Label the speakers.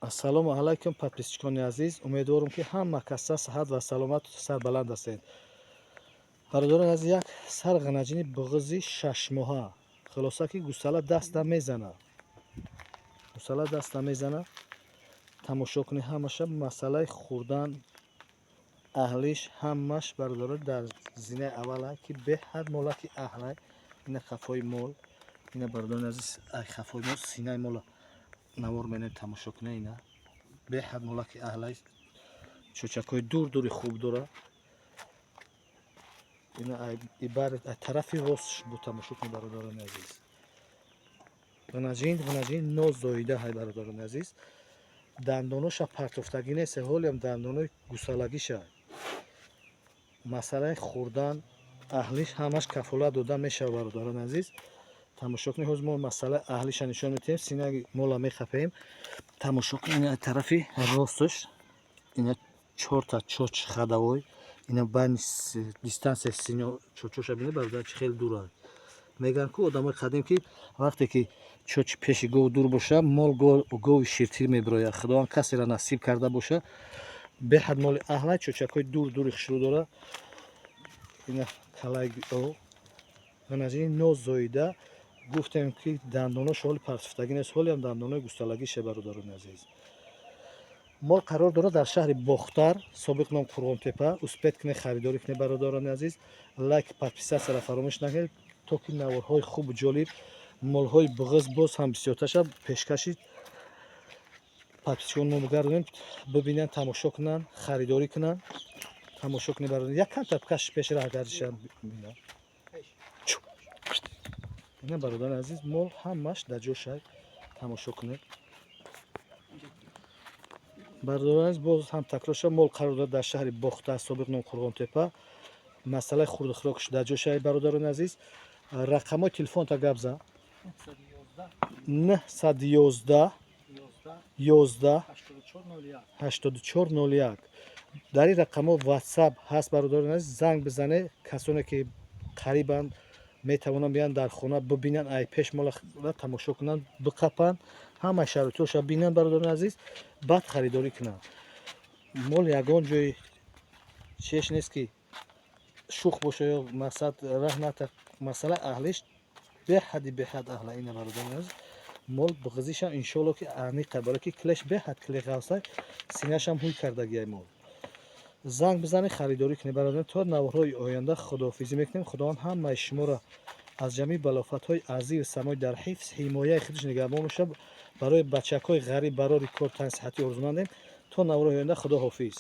Speaker 1: ассалому алайкум подписчикони азиз, умедворам ки ҳама каса сиҳат ва саломату сарбаланд ҳастед. бародарон азиз, як сар ғанаҷини буғизи 6 моҳа, хулоса ки гусала даст намезанад. Тамошо кунед, ҳамаша масъалаи хӯрдан аҳлиш ҳамаш бародарон дар зинаи аввал ки беҳад мола ки аҳлай. Ина қафои мол, ина бародарон азиз, ай қафои мол синаи мола навор менем, тамошо кунед. Ина беҳад мола ки аҳлай, чӯчакҳои дури хуб дора. Ина ибар тарафи ростш бу тамошо кунед бародарони азиз. ғанаҷин нозоида ҳай бародарони азиз. Дандоноша партофтагӣ нест, ҳолиам дандонои гусалагиша. Масъалаи хӯрдан аҳлиш ҳамаш кафолат дода мешавад бародарони азиз. тамошо кунед, ҳозир мо масъалаи аҳлиша нишон медиҳем, синаи мола мехапем. тамошо кунед, ина тарафи ростш, ина 4 та чоч хадавой, ина байни дистанция сино чочоша бинед бародарон, чи хеле дур аст. Мегӯянд ки одамои қадим ки вақте ки чочи пеши гов дур боша, мол гови ширтир мебирояд. худованд касеро насиб карда боша, беҳад моли аҳлай, чочакҳои дури хушрӯ дора. ина калаи ғанаҷини нозоида. гуфтем ки дандонош ҳоли партофтагӣ нест, ҳолиам дандонои густалагиша бародарони азиз. мол қарор дорад дар шаҳри Бохтар, собиқ ном Қурғонтепа. успед кунед, харидорӣ кунед бародарони азиз. лайк, подписатсияро фаромӯш накунед, то ки наворҳои хубу ҷолиб, молҳои буғиз боз ҳам бисёрташа пешкаши подписчиконро гардонем, бибинанд, тамошо кунанд, харидорӣ кунанд. тамошо кунед бародарони, як камтар каш пешра гардишанд бинанд. ина бародарони азиз, мол ҳамаш дар ҷошай, тамошо кунед. бародарони азиз, боз ҳам такрарша, мол қарор дорад дар шаҳри Бохтар, собиқ ном Қурғонтепа. масъалаи хурду хӯрокаш дар ҷошай бародарони азиз. рақамҳои телефонта гап зан 911 11 8401. дар ин рақамҳо ватсап ҳаст бародарони азиз. занг бизанед, касоне ки қарибанд метавонанд биёянд дар хона бибинанд, ай пеш мола тамошо кунанд, биқапанд, ҳамаи шароитҳоша бинанд бародарони азиз, баъд харидорӣ кунанд. мол ягон ҷои чеш нест ки шух боша ё мақсад раҳ ната. масъалаи аҳлиш беҳад аҳла. ина бародарони азиз, мол буғизиша иншоалло ки аниқа, барое ки клеш беҳад клеғавсай, синашам ҳуй кардагиай мол. занг бизанед, харидорӣ кунед бародарон. то наворҳои оянда худоҳофизӣ мекунем. худованд ҳамаи шуморо аз ҷамеъи балофатҳои азию самоӣ дар ҳифз ҳимояи худаш нигаҳбон бошад. барои бачакҳои ғариб барори кор тани сиҳатӣ орзумандем. то наворҳои оянда худоҳофиз.